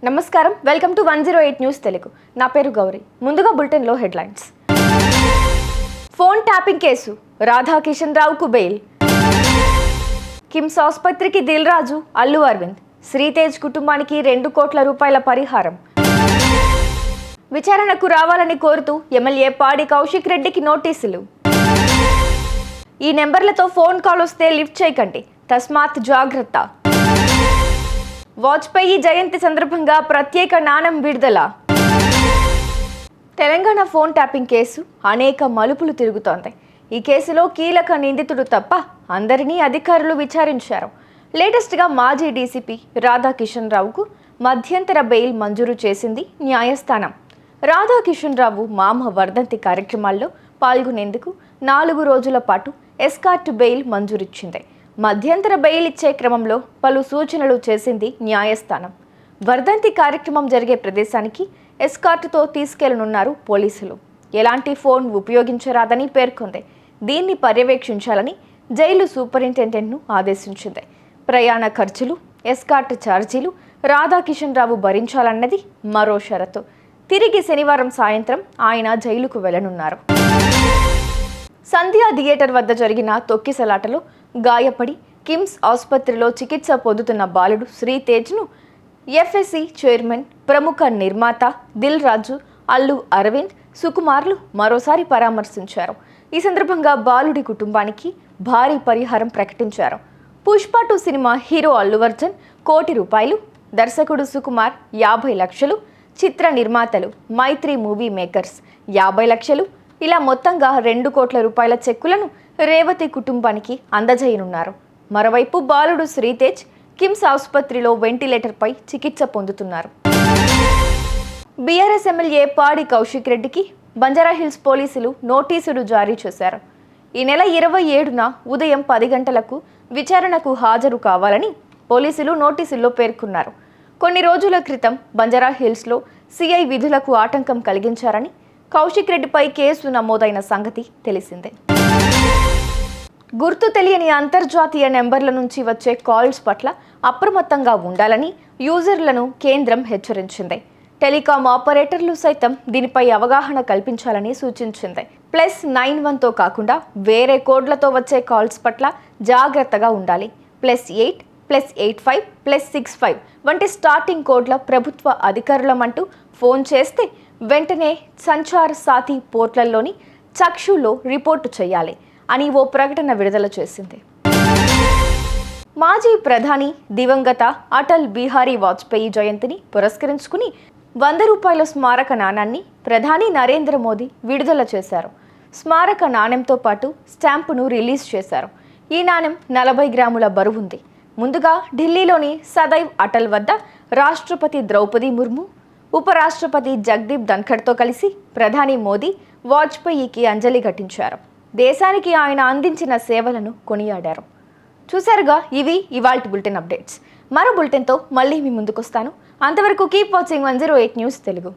నమస్కారం, welcome to 108 news Telugu. నా పేరు గౌరీ. ముందుగా బులెటిన్లో headlines. Phone tapping case, Radhakishan రావుకు బెయిల్. కిమ్స్ ఆసుపత్రికి దిల్ రాజు, అల్లు అరవింద్. శ్రీతేజ్ కుటుంబానికి 2 కోట్ల రూపాయల పరిహారం. విచారణకు రావాలని కోరుతూ ఎమ్మెల్యే పాడి కౌశిక్ రెడ్డికి నోటీసులు. ఈ నెంబర్లతో ఫోన్ కాల్ వస్తే లిఫ్ట్ చేయకండి, తస్మాత్ జాగ్రత్త. వాజ్పేయి జయంతి సందర్భంగా ప్రత్యేక నాణెం విడుదల. తెలంగాణ ఫోన్ ట్యాపింగ్ కేసు అనేక మలుపులు తిరుగుతోంది. ఈ కేసులో కీలక నిందితుడు తప్ప అందరినీ అధికారులు విచారించారు. లేటెస్ట్గా మాజీ డీసీపీ రాధాకిషన్ రావుకు మధ్యంతర బెయిల్ మంజూరు చేసింది న్యాయస్థానం. రాధాకిషన్ రావు మామ వర్ధంతి కార్యక్రమాల్లో పాల్గొనేందుకు 4 రోజుల పాటు ఎస్కార్ట్ బెయిల్ మంజూరిచ్చింది. మధ్యంతర బెయిల్ ఇచ్చే క్రమంలో పలు సూచనలు చేసింది న్యాయస్థానం. వర్ధంతి కార్యక్రమం జరిగే ప్రదేశానికి ఎస్కార్ట్తో తీసుకెళ్లనున్నారు పోలీసులు. ఎలాంటి ఫోన్ ఉపయోగించరాదని పేర్కొంది. దీన్ని పర్యవేక్షించాలని జైలు సూపరింటెండెంట్ను ఆదేశించింది. ప్రయాణ ఖర్చులు, ఎస్కార్ట్ ఛార్జీలు రాధాకిషన్ రావు భరించాలన్నది మరో షరతు. తిరిగి శనివారం సాయంత్రం ఆయన జైలుకు వెళ్లనున్నారు. సంధ్యా థియేటర్ వద్ద జరిగిన తొక్కిసలాటలో గాయపడి కిమ్స్ ఆసుపత్రిలో చికిత్స పొందుతున్న బాలుడు శ్రీతేజ్ను ఎఫ్ఎస్సి చైర్మన్, ప్రముఖ నిర్మాత దిల్ రాజు, అల్లు అరవింద్, సుకుమార్లు మరోసారి పరామర్శించారు. ఈ సందర్భంగా బాలుడి కుటుంబానికి భారీ పరిహారం ప్రకటించారు. పుష్ప 2 సినిమా హీరో అల్లు అర్జున్ ₹1,00,00,000, దర్శకుడు సుకుమార్ 50 లక్షలు, చిత్ర నిర్మాతలు మైత్రి మూవీ మేకర్స్ 50 లక్షలు, ఇలా మొత్తంగా 2 కోట్ల రూపాయల చెక్కులను రేవతి కుటుంబానికి అందజేయనున్నారు. మరోవైపు బాలుడు శ్రీతేజ్ కిమ్స్ ఆసుపత్రిలో వెంటిలేటర్పై చికిత్స పొందుతున్నారు. బీఆర్ఎస్ ఎమ్మెల్యే పాడి కౌశిక్ రెడ్డికి బంజారాహిల్స్ పోలీసులు నోటీసులు జారీ చేశారు. ఈ నెల 27న ఉదయం 10 గంటలకు విచారణకు హాజరు కావాలని పోలీసులు నోటీసుల్లో పేర్కొన్నారు. కొన్ని రోజుల క్రితం బంజారాహిల్స్లో సిఐ విధులకు ఆటంకం కలిగించారని కౌశిక్ రెడ్డిపై కేసు నమోదైన సంగతి తెలిసిందే. గుర్తు తెలియని అంతర్జాతీయ నెంబర్ల నుంచి వచ్చే కాల్స్ పట్ల అప్రమత్తంగా ఉండాలని యూజర్లను కేంద్రం హెచ్చరించింది. టెలికాం ఆపరేటర్లు సైతం దీనిపై అవగాహన కల్పించాలని సూచించింది. +91తో కాకుండా వేరే కోడ్లతో వచ్చే కాల్స్ పట్ల జాగ్రత్తగా ఉండాలి. +8, +85, +65 వంటి స్టార్టింగ్ కోడ్ల ప్రభుత్వ అధికారులమంటూ ఫోన్ చేస్తే వెంటనే సంచార్ సాథీ పోర్టల్లోని చక్షులో రిపోర్టు చేయాలి అని ఓ ప్రకటన విడుదల చేసింది. మాజీ ప్రధాని దివంగత అటల్ బిహారీ వాజ్పేయి జయంతిని పురస్కరించుకుని ₹100 స్మారక నాణాన్ని ప్రధాని నరేంద్ర మోదీ విడుదల చేశారు. స్మారక నాణ్యంతో పాటు స్టాంపును రిలీజ్ చేశారు. ఈ నాణ్యం 40 గ్రాముల బరువుంది. ముందుగా ఢిల్లీలోని సదైవ్ అటల్ వద్ద రాష్ట్రపతి ద్రౌపది ముర్ము, ఉపరాష్ట్రపతి జగదీప్ ధన్ఖడ్తో కలిసి ప్రధాని మోదీ వాజ్పేయికి అంజలి ఘటించారు. దేశానికి ఆయన అందించిన సేవలను కొనియాడారు. చూశారుగా, ఇవి ఇవాల్టి బులెటిన్ అప్డేట్స్. మరో బులెటిన్తో మళ్ళీ మీ ముందుకొస్తాను. అంతవరకు కీప్ వాచింగ్ 108 న్యూస్ తెలుగు.